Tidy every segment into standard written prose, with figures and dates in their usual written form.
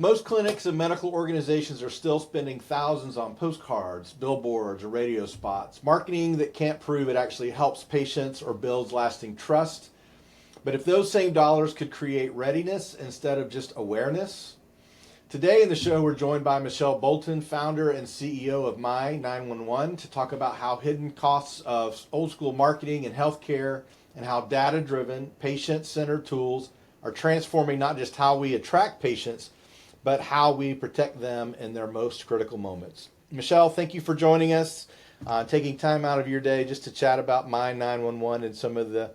Most clinics and medical organizations are still spending thousands on postcards, billboards, or radio spots. Marketing that can't prove it actually helps patients or builds lasting trust. But if those same dollars could create readiness instead of just awareness. Today in the show, we're joined by Michelle Bolton, founder and CEO of MY911, to talk about how hidden costs of old school marketing and healthcare and how data driven, patient centered tools are transforming not just how we attract patients, but how we protect them in their most critical moments. Michelle, thank you for joining us, taking time out of your day just to chat about MY911 and some of the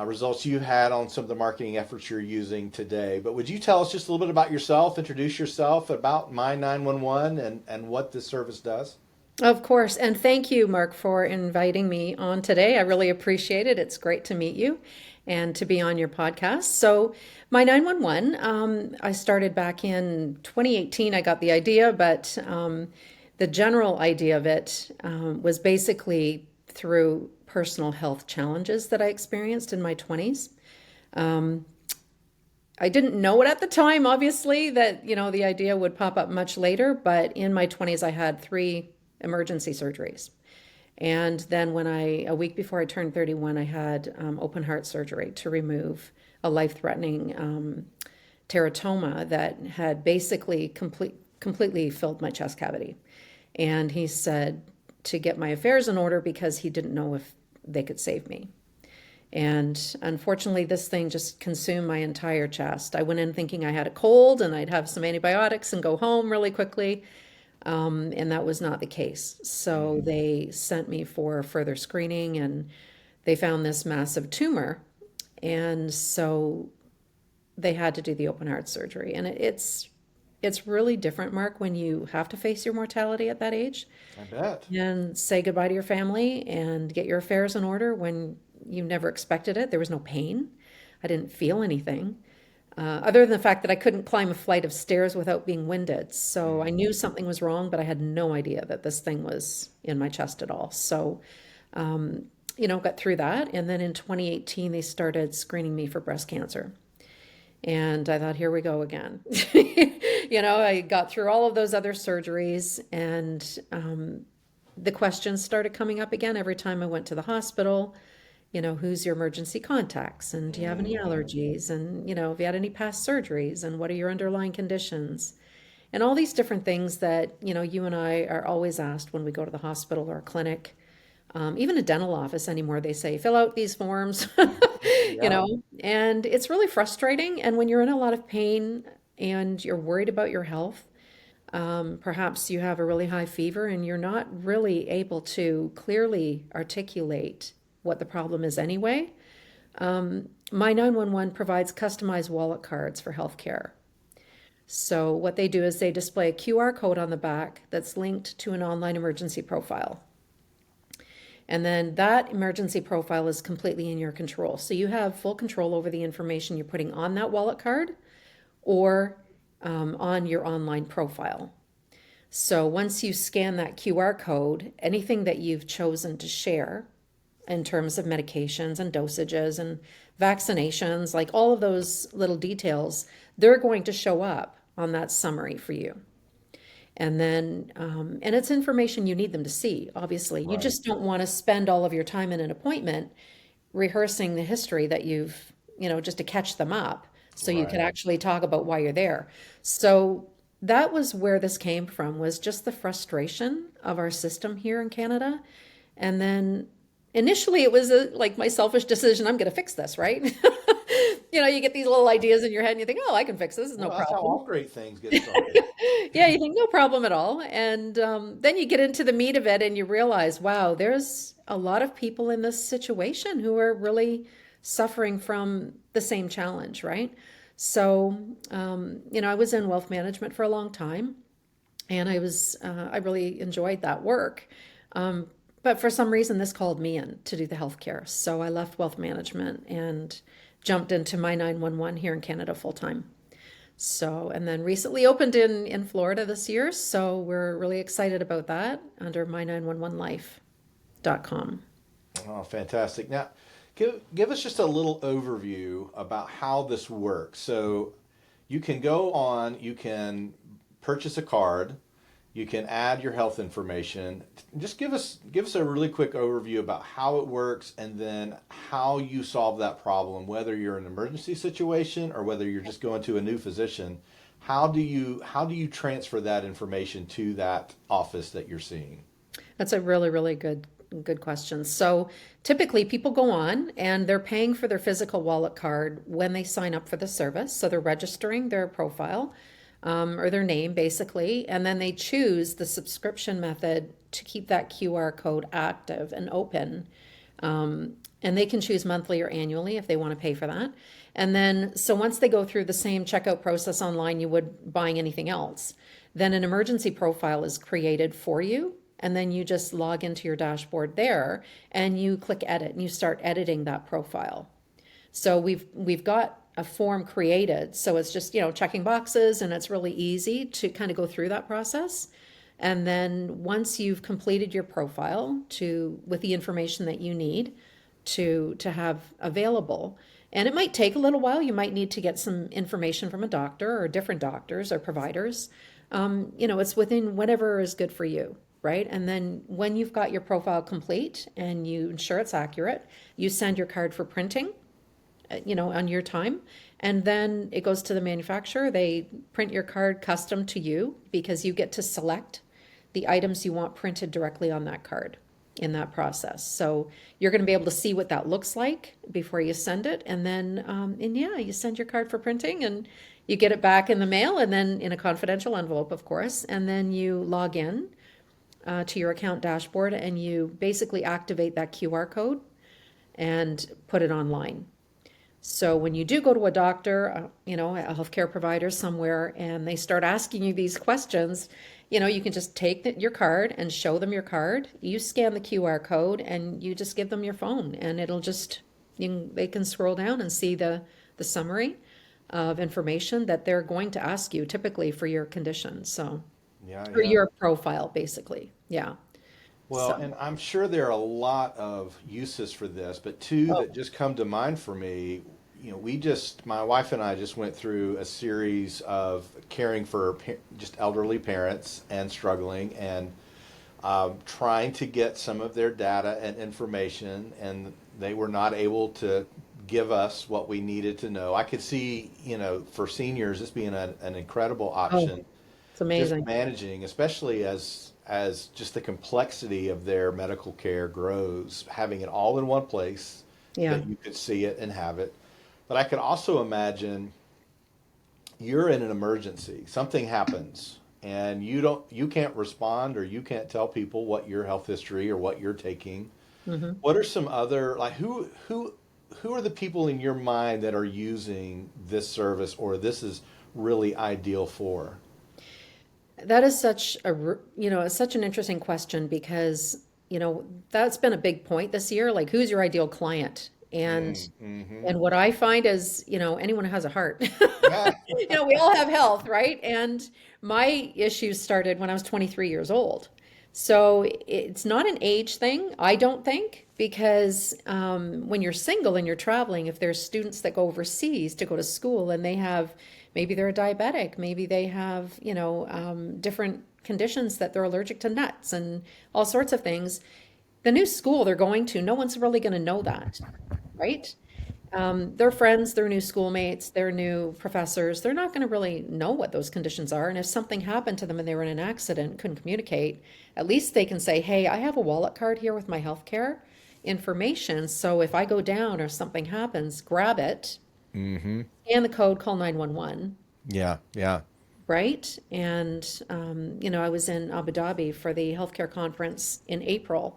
results you had on some of the marketing efforts you're using today. But would you tell us just a little bit about yourself, introduce yourself, about MY911 and what this service does? Of course. And thank you, Mark, for inviting me on today. I really appreciate it. It's great to meet you and to be on your podcast. So, my 911, I started back in 2018. I got the idea, but the general idea of it was basically through personal health challenges that I experienced in my 20s. I didn't know it at the time, obviously, that, the idea would pop up much later, but in my 20s, I had 3 emergency surgeries. And then a week before I turned 31, I had open heart surgery to remove a life-threatening teratoma that had basically completely filled my chest cavity. And he said to get my affairs in order because he didn't know if they could save me. And unfortunately, this thing just consumed my entire chest. I went in thinking I had a cold and I'd have some antibiotics and go home really quickly. And that was not the case. So they sent me for further screening and they found this massive tumor. And so they had to do the open heart surgery. And it's really different, Mark, when you have to face your mortality at that age I bet. and say goodbye to your family and get your affairs in order when you never expected it. There was no pain. I didn't feel anything. Other than the fact that I couldn't climb a flight of stairs without being winded. So I knew something was wrong, but I had no idea that this thing was in my chest at all. So, got through that. And then in 2018, they started screening me for breast cancer. And I thought, here we go again. I got through all of those other surgeries and the questions started coming up again every time I went to the hospital. Who's your emergency contacts? And do you have any allergies? And, have you had any past surgeries? And what are your underlying conditions? And all these different things that, you and I are always asked when we go to the hospital or a clinic. Even a dental office anymore, they say, fill out these forms, Yeah. and it's really frustrating. And when you're in a lot of pain and you're worried about your health, perhaps you have a really high fever and you're not really able to clearly articulate what the problem is anyway. My 911 provides customized wallet cards for healthcare. So what they do is they display a QR code on the back that's linked to an online emergency profile. And then that emergency profile is completely in your control. So you have full control over the information you're putting on that wallet card or on your online profile. So once you scan that QR code, anything that you've chosen to share in terms of medications and dosages and vaccinations, like all of those little details, they're going to show up on that summary for you. And then, and it's information you need them to see, obviously. You Right. just don't want to spend all of your time in an appointment rehearsing the history that you've, just to catch them up so you could Right. actually talk about why you're there. So that was where this came from, was just the frustration of our system here in Canada. And then initially it was like my selfish decision, I'm going to fix this, right? You get these little ideas in your head and you think, oh, I can fix this, no Well, that's how problem. all great things get started. Yeah, you think no problem at all. And then you get into the meat of it and you realize, wow, there's a lot of people in this situation who are really suffering from the same challenge, right? So, I was in wealth management for a long time and I really enjoyed that work. But for some reason, this called me in to do the healthcare. So I left wealth management and jumped into my 911 here in Canada full time. So, and then recently opened in Florida this year. So we're really excited about that under my911life.com. Oh, fantastic. Now, give us just a little overview about how this works. So, You can go on, you can purchase a card, you can add your health information. Just give us a really quick overview about how it works and then how you solve that problem, whether you're in an emergency situation or whether you're just going to a new physician. How do you transfer that information to that office that you're seeing? That's a really, really good question. So typically people go on and they're paying for their physical wallet card when they sign up for the service. So they're registering their profile or their name basically, and then they choose the subscription method to keep that QR code active and open. And they can choose monthly or annually if they want to pay for that. And then, so once they go through the same checkout process online you would buying anything else, then an emergency profile is created for you. And then you just log into your dashboard there and you click edit and you start editing that profile. So we've got a form created. So it's just, checking boxes and it's really easy to kind of go through that process. And then once you've completed your profile with the information that you need to have available, and it might take a little while, you might need to get some information from a doctor or different doctors or providers. It's within whatever is good for you, right? And then when you've got your profile complete and you ensure it's accurate, you send your card for printing, on your time. And then it goes to the manufacturer. They print your card custom to you because you get to select the items you want printed directly on that card in that process. So you're going to be able to see what that looks like before you send it. And then, you send your card for printing and you get it back in the mail and then in a confidential envelope, of course. And then you log in to your account dashboard and you basically activate that QR code and put it online. So when you do go to a doctor, a healthcare provider somewhere, and they start asking you these questions, you can just take your card and show them your card. You scan the QR code and you just give them your phone, and it'll just they can scroll down and see the summary of information that they're going to ask you typically for your condition. So Yeah, for yeah. your profile, basically, yeah. Well, So and I'm sure there are a lot of uses for this, but two oh, that just come to mind for me. My wife and I just went through a series of caring for just elderly parents and struggling and trying to get some of their data and information, and they were not able to give us what we needed to know. I could see, for seniors, this being an incredible oh, option, it's just amazing. managing, especially as just the complexity of their medical care grows, having it all in one place Yeah. that you could see it and have it. But I could also imagine you're in an emergency, something happens, and you can't respond or you can't tell people what your health history or what you're taking. Hmm. What are some other like who are the people in your mind that are using this service or this is really ideal for? That is such an interesting question because, that's been a big point this year. Like, who's your ideal client? And Mm-hmm. and what I find is, anyone who has a heart. Yeah. We all have health, right? And my issues started when I was 23 years old. So it's not an age thing, I don't think, because when you're single and you're traveling, if there's students that go overseas to go to school and maybe they're a diabetic, maybe they have, different conditions that they're allergic to nuts and all sorts of things, the new school they're going to, no one's really going to know that, right? Their friends, their new schoolmates, their new professors, they're not going to really know what those conditions are. And if something happened to them and they were in an accident, couldn't communicate, at least they can say, hey, I have a wallet card here with my healthcare information. So if I go down or something happens, grab it, Mm-hmm. scan the code, call 911, Yeah, yeah. right? And, I was in Abu Dhabi for the healthcare conference in April,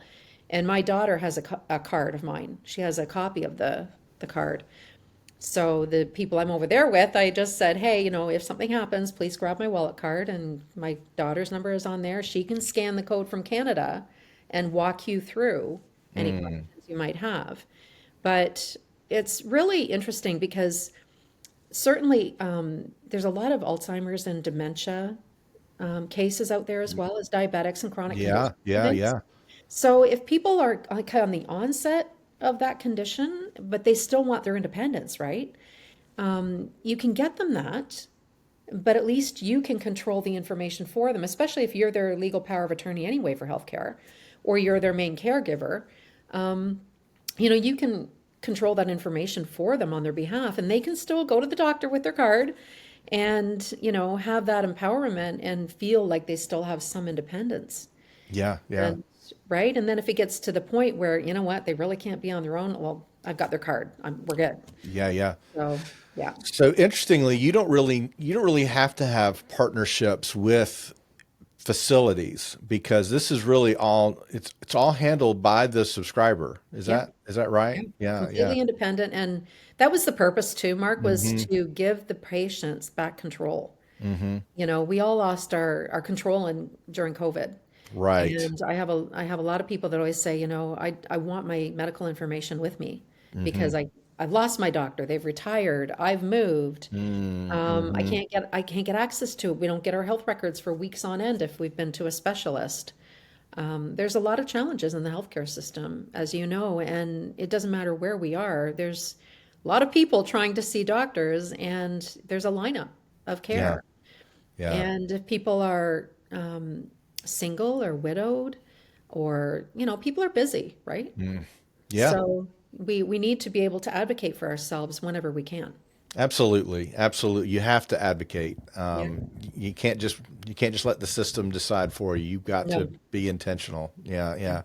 and my daughter has a card of mine. She has a copy of the card. So the people I'm over there with, I just said, hey, if something happens, please grab my wallet card. And my daughter's number is on there. She can scan the code from Canada and walk you through any Mm. questions you might have. But it's really interesting because certainly there's a lot of Alzheimer's and dementia cases out there as well as diabetics and chronic Yeah, conditions and yeah, things. yeah. So if people are like on the onset of that condition, but they still want their independence, right? You can get them that. but at least you can control the information for them, especially if you're their legal power of attorney anyway for healthcare, or you're their main caregiver. You can control that information for them on their behalf, and they can still go to the doctor with their card and, have that empowerment and feel like they still have some independence. Yeah, yeah, And right. And then if it gets to the point where, you know what, they really can't be on their own, well, I've got their card. We're good. yeah, yeah. So, yeah. So interestingly, you don't really have to have partnerships with facilities because this is really all it's all handled by the subscriber. Is Yeah. that right? Yeah. Yeah, yeah. Completely independent. And that was the purpose too, Mark, was Mm-hmm. to give the patients back control. Mm-hmm. We all lost our control during COVID. Right. And I have a lot of people that always say, I want my medical information with me Mm-hmm. because I've lost my doctor. They've retired. I've moved. I Mm-hmm. can't get access to it. We don't get our health records for weeks on end if we've been to a specialist. There's a lot of challenges in the healthcare system, as you know, and it doesn't matter where we are. There's a lot of people trying to see doctors, and there's a lineup of Yeah, care. yeah. And if people are single or widowed, or people are busy, right? Mm. Yeah. So we need to be able to advocate for ourselves whenever we can. Absolutely, absolutely. You have to advocate. Yeah. You can't just let the system decide for you. You've got to No. be intentional. Yeah, Yeah. yeah.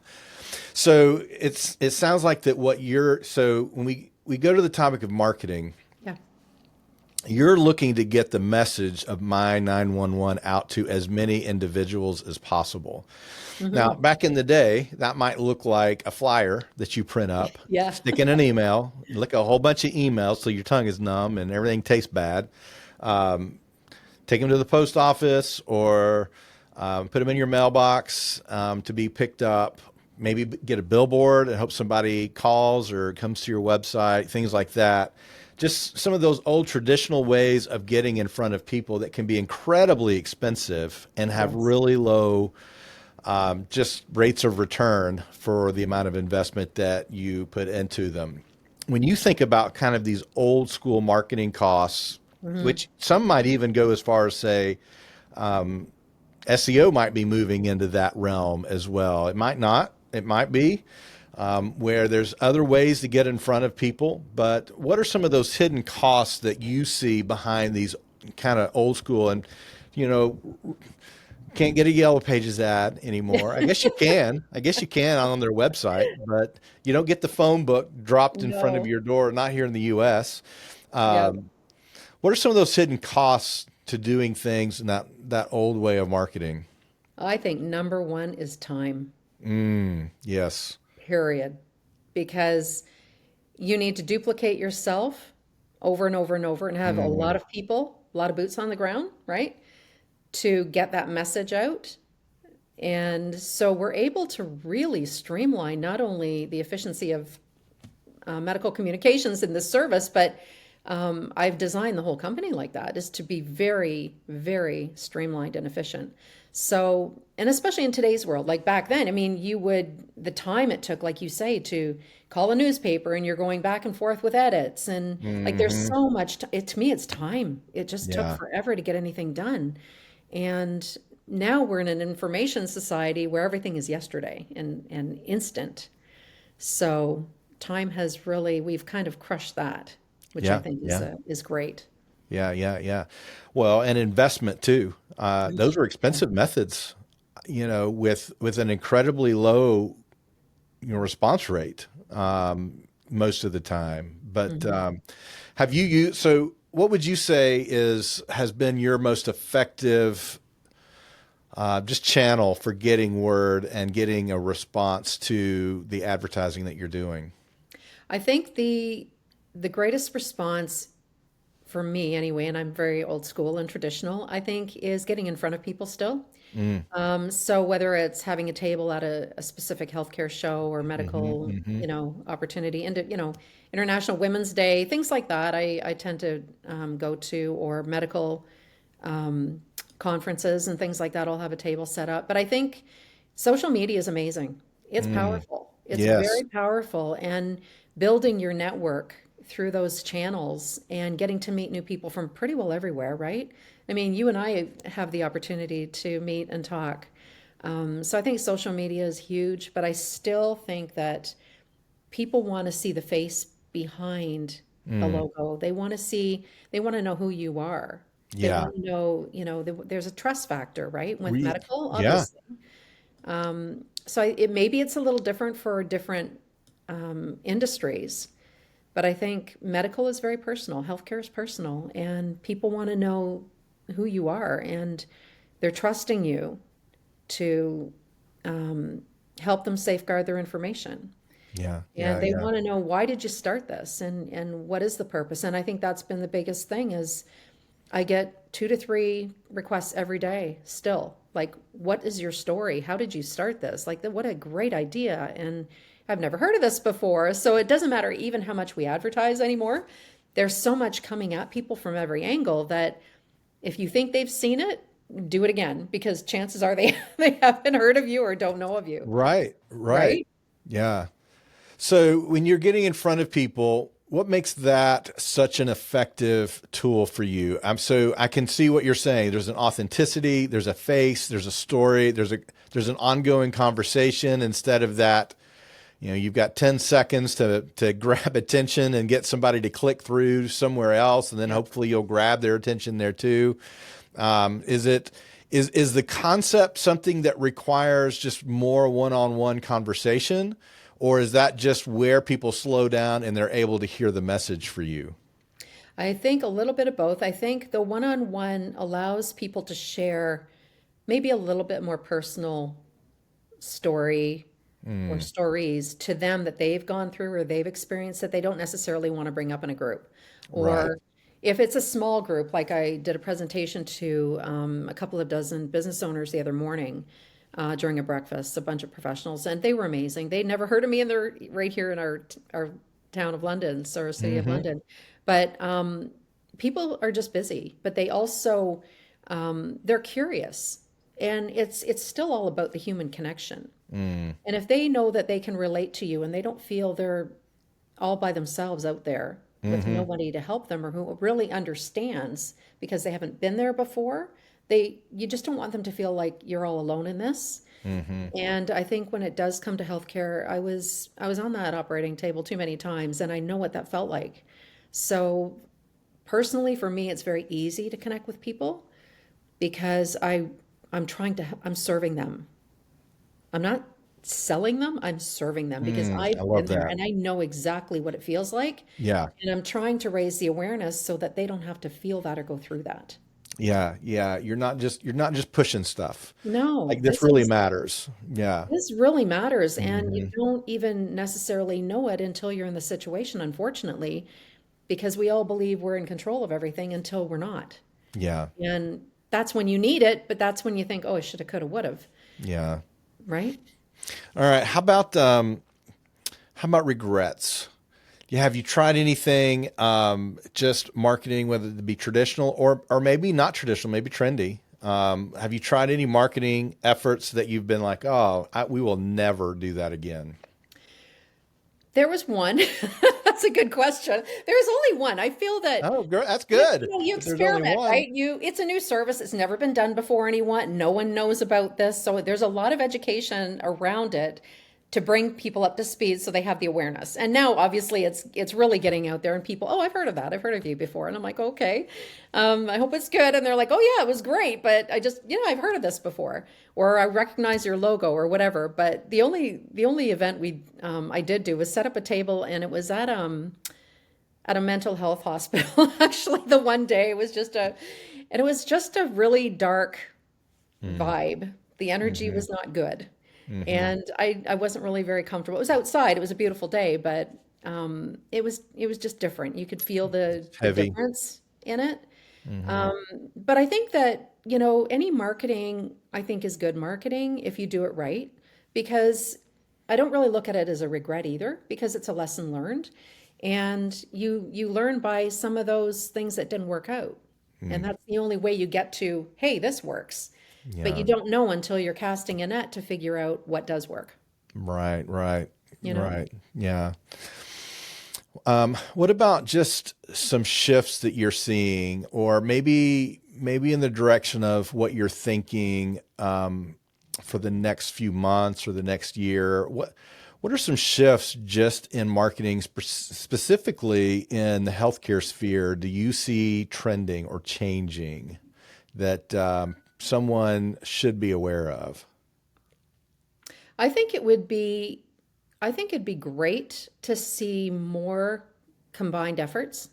So it sounds like that what you're so when we go to the topic of marketing, Yeah. you're looking to get the message of My 911 out to as many individuals as possible. Now, Hmm. back in the day, that might look like a flyer that you print up, Yeah. stick in an email, lick a whole bunch of emails so your tongue is numb and everything tastes bad. Take them to the post office or put them in your mailbox to be picked up. Maybe get a billboard and hope somebody calls or comes to your website, things like that. Just some of those old traditional ways of getting in front of people that can be incredibly expensive and have Yes. really low just rates of return for the amount of investment that you put into them. When you think about kind of these old school marketing costs, Hmm. which some might even go as far as say SEO might be moving into that realm as well. It might not. It might be where there's other ways to get in front of people. But what are some of those hidden costs that you see behind these kind of old school and you know can't get a Yellow Pages ad anymore. I guess you can. I guess you can on their website, but you don't get the phone book dropped in front of No. your door, not here in the US. Yeah. What are some of those hidden costs to doing things in that old way of marketing? I think number one is time, Yes. period. Because you need to duplicate yourself over and over and over and have a lot Mm, of people, a lot of boots on the ground, right? To get that message out. And so we're able to really streamline not only the efficiency of medical communications in this service, but I've designed the whole company like that, is to be very, very streamlined and efficient. So, and especially in today's world, like back then, I mean, the time it took, like you say, to call a newspaper and you're going back and forth with edits. And like there's hmm. so much, to me, it's time. It just took Yeah. forever to get anything done. And now we're in an information society where everything is yesterday and instant. So time has really, we've kind of crushed that, which I Yeah. think Yeah. is great. Yeah. Yeah. Yeah. Well, and investment too. Those are Yeah. expensive methods, with an incredibly low response rate most of the time. But Mhm. have you used? So, what would you say has been your most effective just channel for getting word and getting a response to the advertising that you're doing? I think the greatest response for me anyway, and I'm very old school and traditional, I think is getting in front of people still. Mm. So whether it's having a table at a specific healthcare show or Hmm. medical, Hmm. opportunity, and International Women's Day, things like that, I tend to go to, or medical conferences and things like that. I'll have a table set up. But I think social media is amazing. It's Mm. powerful. It's Yes. very powerful, and building your network through those channels and getting to meet new people from pretty well everywhere, right? I mean, you and I have the opportunity to meet and talk. So I think social media is huge, but I still think that people want to see the face behind the Mm, logo. They want to know who you are. They yeah. want to know, there's a trust factor, right? With medical, Yeah. obviously. Maybe it's a little different for different industries, but I think medical is very personal. Healthcare is personal, and people want to know who you are, and they're trusting you to help them safeguard their information. Yeah. And Yeah. they Yeah. want to know, why did you start this, and what is the purpose? And I think that's been the biggest thing is I get 2 to 3 requests every day still. Like, what is your story? How did you start this? Like, what a great idea. And I've never heard of this before. So it doesn't matter even how much we advertise anymore. There's so much coming at people from every angle that if you think they've seen it, do it again, because chances are they haven't heard of you or don't know of you, Right. Right. right? Yeah. So when you're getting in front of people, what makes that such an effective tool for you? So I can see what you're saying. There's an authenticity, there's a face, there's a story, there's an ongoing conversation instead of that, you've got 10 seconds to grab attention and get somebody to click through somewhere else, and then Yeah. hopefully you'll grab their attention there too. Is the concept something that requires just more one-on-one conversation, or is that just where people slow down and they're able to hear the message for you? I think a little bit of both. I think the one-on-one allows people to share maybe a little bit more personal story or Mm, stories to them that they've gone through or they've experienced that they don't necessarily want to bring up in a group. right. Or if it's a small group, like I did a presentation to a couple of dozen business owners the other morning during a breakfast, a bunch of professionals, and they were amazing. They'd never heard of me, and they're right here in our town of London, so our city of Hmm. London. But people are just busy, but they also they're curious, and it's still all about the human connection. Mm, And if they know that they can relate to you and they don't feel they're all by themselves out there with hmm. nobody to help them or who really understands because they haven't been there before, you just don't want them to feel like you're all alone in this. Hmm. And I think when it does come to healthcare, I was on that operating table too many times, and I know what that felt like. So personally, for me, it's very easy to connect with people because I'm serving them. I'm not selling them, I'm serving them because I I've love been there that. and I know exactly what it feels like. Yeah. And I'm trying to raise the awareness so that they don't have to feel that or go through that. Yeah. Yeah. You're not just pushing stuff. No, Like, this really matters. Yeah. this really matters. And you Hmm. don't even necessarily know it until you're in the situation, unfortunately, because we all believe we're in control of everything until we're not. Yeah. And that's when you need it, but that's when you think, oh, I shoulda, coulda, would've, Yeah. right? All right. How about regrets? Yeah, have you tried anything, just marketing, whether it be traditional or maybe not traditional, maybe trendy? Have you tried any marketing efforts that you've been like, oh, we will never do that again? There was one. That's a good question. There's only one. I feel that Oh, girl, that's you, good. you know, you If there's only experiment, one. right? It's a new service. It's never been done before anyone. No one knows about this. So there's a lot of education around it to bring people up to speed so they have the awareness. And now obviously it's really getting out there and people, oh, I've heard of that. I've heard of you before. And I'm like, okay. I hope it's good. And they're like, oh yeah, it was great, but I've heard of this before, or I recognize your logo or whatever. But the only event I did do was set up a table, and it was at a mental health hospital. Actually, the one day it was just a really dark Mm, vibe. The energy hmm. was not good. Hmm. And I wasn't really very comfortable. It was outside. It was a beautiful day, but it was just different. You could feel the Heavy. difference in it. Hmm. Um, but I think that, any marketing, I think, is good marketing if you do it right, because I don't really look at it as a regret either, because it's a lesson learned. And you learn by some of those things that didn't work out. And Mm, that's the only way you get to, hey, this works. But you yeah. don't know until you're casting a net to figure out what does work, Right. Right. you know? Right. Yeah. What about just some shifts that you're seeing, or maybe in the direction of what you're thinking for the next few months or the next year? What are some shifts just in marketing, specifically in the healthcare sphere, do you see trending or changing that someone should be aware of? I think it would be, I think it'd be great to see more combined efforts,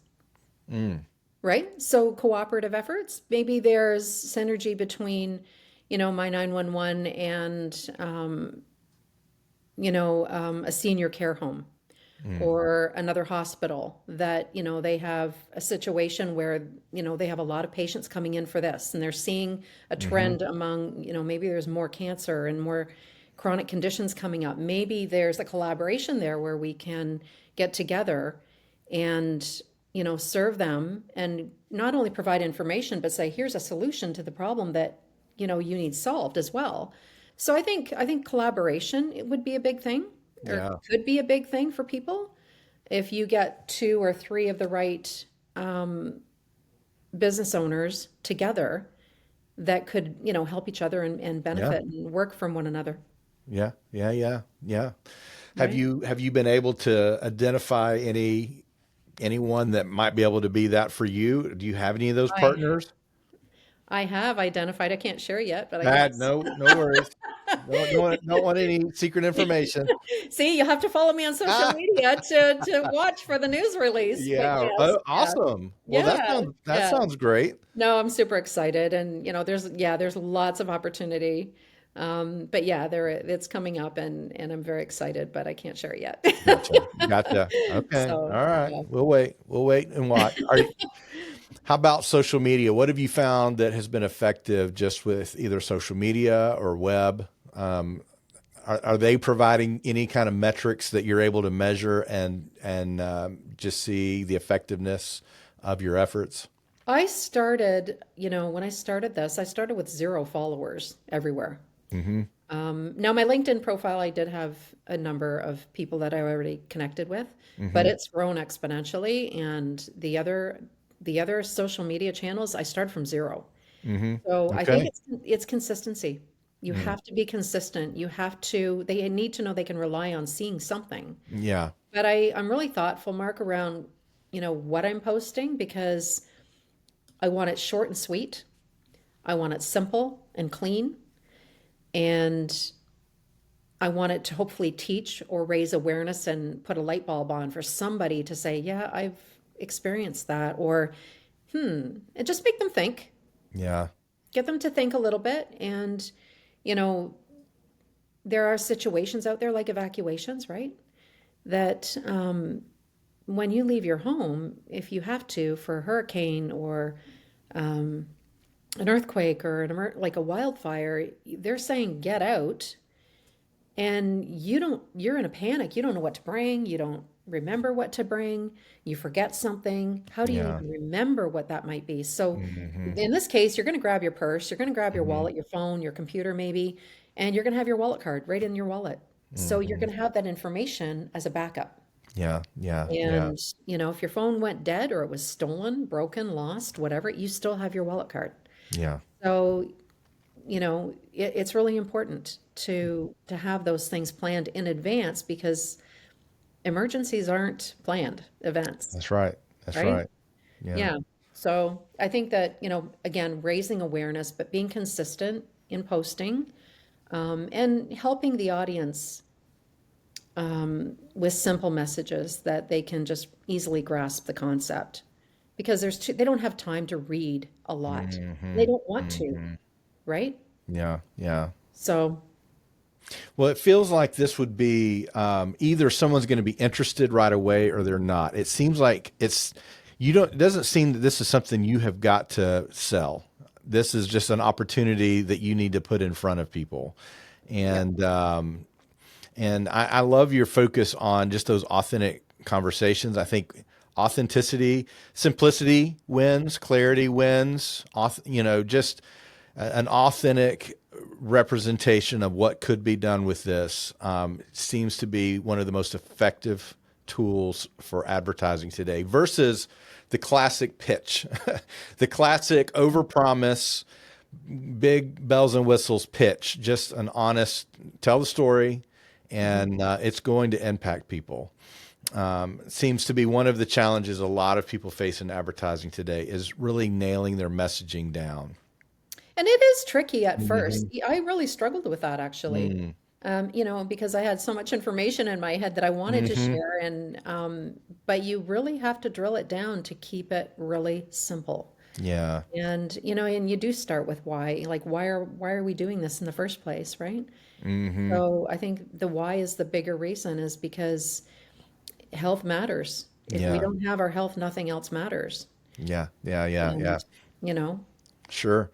Mm, right? So cooperative efforts. Maybe there's synergy between, my 911 and, a senior care home mm, or another hospital that, they have a situation where, they have a lot of patients coming in for this and they're seeing a mm-hmm, trend among, maybe there's more cancer and more chronic conditions coming up. Maybe there's a collaboration there where we can get together and, serve them and not only provide information, but say, here's a solution to the problem that, you need solved as well. So I think collaboration it would be a big thing or yeah, could be a big thing for people if you get two or three of the right business owners together that could, help each other and yeah, benefit and work from one another, yeah, yeah, yeah, yeah. Have right? you been able to identify anyone that might be able to be that for you? Do you have any of those I partners? I have identified. I can't share yet, but yes. No worries. Don't want any secret information. See, you'll have to follow me on social Ah, media to watch for the news release. But yeah. yes, Oh, yeah, awesome. Well, yeah, that yeah. sounds great. No, I'm super excited, and there's lots of opportunity. But yeah, it's coming up, and I'm very excited, but I can't share it yet. Gotcha. Gotcha. Okay. So All right. yeah. We'll wait. We'll wait and watch. How about social media? What have you found that has been effective just with either social media or web? Um, are they providing any kind of metrics that you're able to measure and just see the effectiveness of your efforts? I started, when I started this, I started with 0 followers everywhere. Mm-hmm. Now, my LinkedIn profile, I did have a number of people that I already connected with, but Mm-hmm. it's grown exponentially. And the other social media channels, I started from 0. So Mm-hmm. I think Okay. it's consistency. You Mm. have to be consistent. They need to know they can rely on seeing something. Yeah. But I'm really thoughtful, Mark, around, what I'm posting because I want it short and sweet. I want it simple and clean. And I want it to hopefully teach or raise awareness and put a light bulb on for somebody to say, yeah, I've experienced that. Or, and just make them think, Yeah. get them to think a little bit. And, you know, there are situations out there like evacuations, right? That when you leave your home, if you have to for a hurricane or an earthquake or like a wildfire, they're saying get out and you're in a panic. You don't know what to bring. You don't remember what to bring. You forget something. How do you Yeah. even remember what that might be? So Mm-hmm. in this case, you're going to grab your purse, you're going to grab your Mm-hmm. wallet, your phone, your computer maybe, and you're going to have your wallet card right in your wallet. So you're Mm-hmm. going to have that information as a backup. Yeah. Yeah. Yeah. And, if your phone went dead or it was stolen, broken, lost, whatever, you still have your wallet card. Yeah. So, it's really important to have those things planned in advance because emergencies aren't planned events, That's right. That's right? right. Yeah. Yeah. So I think that, again, raising awareness, but being consistent in posting, and helping the audience with simple messages that they can just easily grasp the concept because they don't have time to read a lot. They Mm-hmm. don't want to, Mm-hmm. right? Yeah. Yeah. So Well, it feels like this would be either someone's going to be interested right away or they're not. It seems like you don't. It doesn't seem that this is something you have got to sell. This is just an opportunity that you need to put in front of people, yeah. and I love your focus on just those authentic conversations. I think authenticity, simplicity wins, clarity wins. Just an authentic representation of what could be done with this seems to be one of the most effective tools for advertising today versus the classic pitch, the classic overpromise, big bells and whistles pitch, just an honest, tell the story, and it's going to impact people. Seems to be one of the challenges a lot of people face in advertising today is really nailing their messaging down. And it is tricky at first. Hmm. I really struggled with that actually. Because I had so much information in my head that I wanted to Hmm. share, and but you really have to drill it down to keep it really simple. Yeah. And and you do start with why, like why are we doing this in the first place, right? Hmm. So I think the why is the bigger reason is because health matters. If we Yeah. don't have our health, nothing else matters. Yeah. Yeah. Yeah. And Yeah. you know, Sure.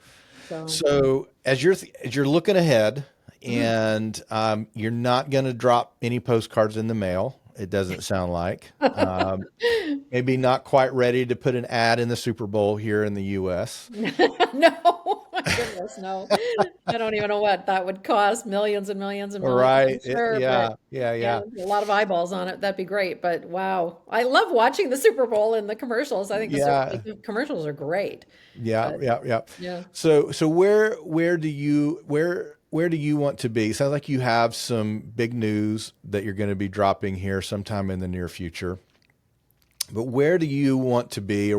so So as you're looking ahead, mhm. and you're not going to drop any postcards in the mail, it doesn't sound like. Maybe not quite ready to put an ad in the Super Bowl here in the U.S. No, my goodness, no. I don't even know what that would cost, millions and millions and All millions, I'm right. sure, but Yeah. Yeah. yeah, Yeah. a lot of eyeballs on it. That'd be great. But wow, I love watching the Super Bowl and the commercials. I think Yeah. the commercials are great. Yeah. But Yeah. Yeah. yeah. So where do you want to be? Sounds like you have some big news that you're going to be dropping here sometime in the near future. But where do you want to be, or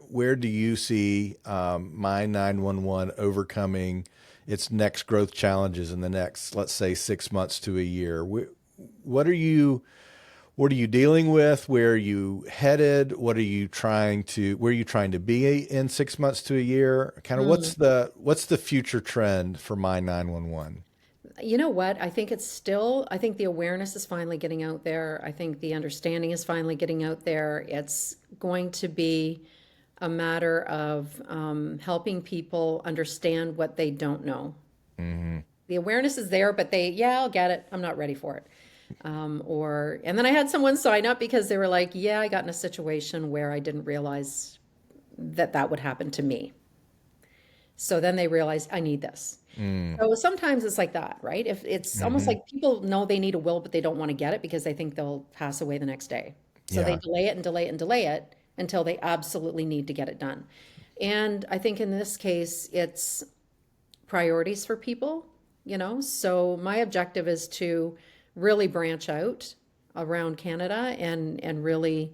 where do you see My 911 overcoming its next growth challenges in the next, let's say, 6 months to a year? What are you what are you dealing with? Where are you headed? Where are you trying to be in 6 months to a year? Kind of Mm. what's the future trend for My 911? You know what? I think the awareness is finally getting out there. I think the understanding is finally getting out there. It's going to be a matter of helping people understand what they don't know. Hmm. The awareness is there, but yeah, I'll get it. I'm not ready for it. And then I had someone sign up because they were like, yeah, I got in a situation where I didn't realize that that would happen to me. So then they realized I need this. Mm. So sometimes it's like that, right? If it's almost Hmm. like people know they need a will, but they don't want to get it because they think they'll pass away the next day. So they Yeah. delay it and delay it and delay it until they absolutely need to get it done. And I think in this case, it's priorities for people, So my objective is to really branch out around Canada and really,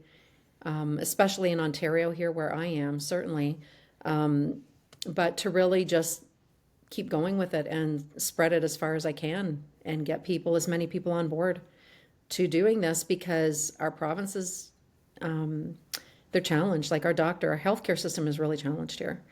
especially in Ontario here where I am, certainly, but to really just keep going with it and spread it as far as I can and get as many people on board to doing this because our provinces, they're challenged. Like our healthcare system is really challenged here.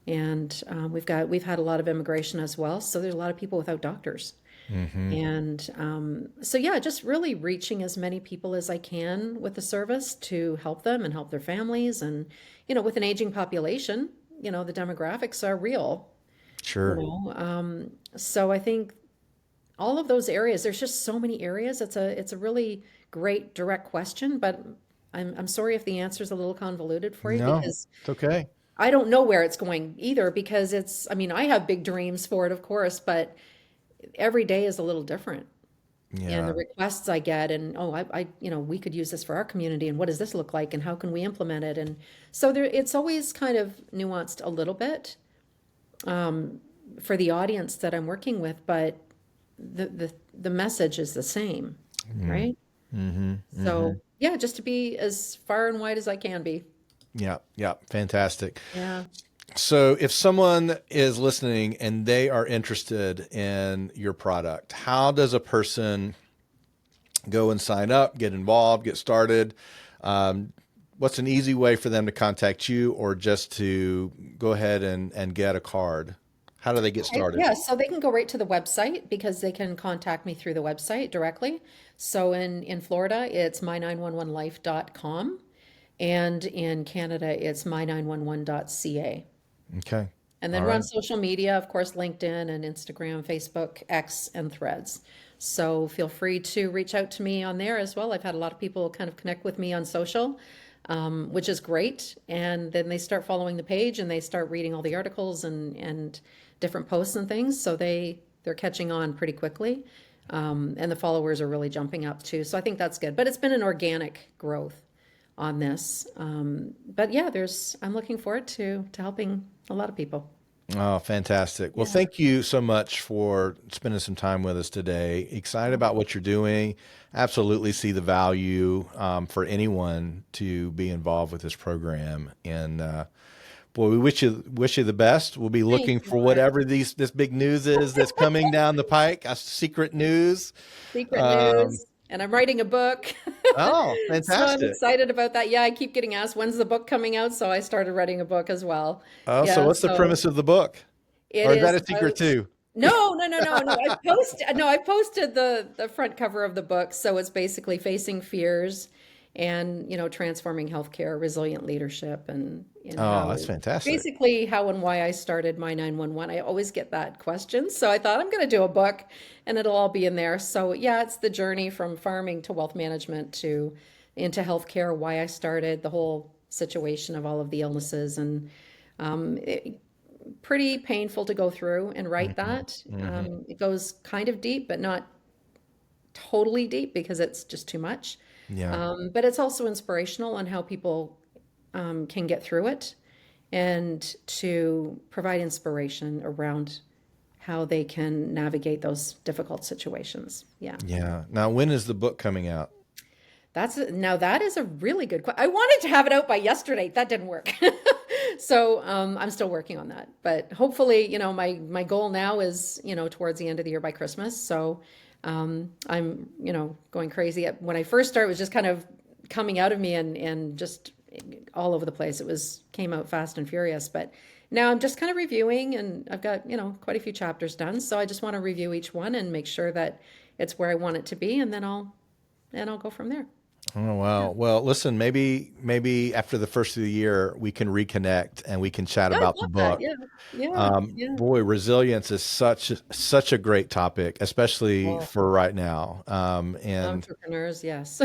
And we've had a lot of immigration as well. So there's a lot of people without doctors. Hmm. And so, yeah, just really reaching as many people as I can with the service to help them and help their families. And, with an aging population, the demographics are real, Sure. So I think all of those areas, there's just so many areas. It's a really great direct question, but I'm sorry if the answer is a little convoluted for you No, because it's okay. I don't know where it's going either because I mean, I have big dreams for it, of course, but every day is a little different. And the Yeah. requests I get, and oh, we could use this for our community, and what does this look like, and how can we implement it? And so it's always kind of nuanced a little bit for the audience that I'm working with, but the message is the same, Mm. right? Hmm. Hmm. So yeah, just to be as far and wide as I can be. Yeah. Yeah. Fantastic. Yeah. So if someone is listening and they are interested in your product, how does a person go and sign up, get involved, get started? Um, what's an easy way for them to contact you or just to go ahead and get a card? How do they get Okay. started? Yeah, so they can go right to the website because they can contact me through the website directly. So in Florida, it's my911life.com, and in Canada, it's my911.ca. Okay. And then All we're on right. social media, of course, LinkedIn and Instagram, Facebook, X, and Threads. So feel free to reach out to me on there as well. I've had a lot of people kind of connect with me on social, which is great. And then they start following the page and they start reading all the articles and different posts and things. So they're catching on pretty quickly. And the followers are really jumping up too. So I think that's good. But it's been an organic growth on this. But yeah, I'm looking forward to helping a lot of people. Oh, fantastic. Well, Yeah. thank you so much for spending some time with us today. Excited about what you're doing. Absolutely see the value for anyone to be involved with this program. And boy, we wish you the best. We'll be Thank looking you, for Mark. whatever this big news is that's coming down the pike, a secret news. Secret Um, news. And I'm writing a book. oh, So I'm fantastic. excited about that. Yeah, I keep getting asked, when's the book coming out? So I started writing a book as well. Oh, so Yeah, what's the so premise of the book? it Or is that is a secret about too? no. I posted the front cover of the book. So it's basically facing fears and, transforming healthcare, resilient leadership, and Oh, that's how fantastic. basically how and why I started my 911. I always get that question. So I thought I'm going to do a book and it'll all be in there. So yeah, it's the journey from farming to wealth management to into healthcare, why I started, the whole situation of all of the illnesses and pretty painful to go through and write Hmm. that. Hmm. It goes kind of deep, but not totally deep because it's just too much. Yeah. But it's also inspirational on how people can get through it and to provide inspiration around how they can navigate those difficult situations. Yeah. Yeah. Now, when is the book coming out? Now that is a really good question. I wanted to have it out by yesterday. That didn't work. So I'm still working on that. But hopefully, my goal now is, towards the end of the year by Christmas. So I'm, going crazy. When I first started, it was just kind of coming out of me and just all over the place. Came out fast and furious. But now I'm just kind of reviewing and I've got, quite a few chapters done. So I just want to review each one and make sure that it's where I want it to be. And then I'll go from there. Oh, Yeah. wow. Well, listen, maybe after the first of the year, we can reconnect and we can chat I'd about the love that. book. Yeah. Yeah. Yeah. Boy, resilience is such a great topic, especially Well, for right now. And entrepreneurs, yes.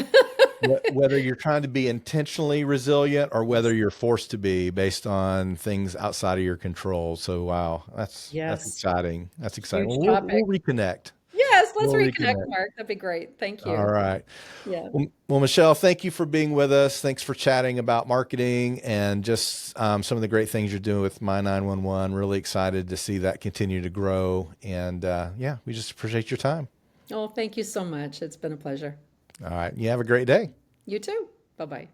whether you're trying to be intentionally resilient or whether Yes. you're forced to be based on things outside of your control. So, wow, that's Yes. exciting. That's exciting. Huge Well, we'll topic. reconnect. Yes, let's We'll reconnect, reconnect. Mark. That'd be great. Thank All you. right. Yeah. Well, Michelle, thank you for being with us. Thanks for chatting about marketing and just some of the great things you're doing with My911. Really excited to see that continue to grow. And yeah, we just appreciate your time. Oh, thank you so much. It's been a pleasure. All right. You have a great day. You too. Bye-bye.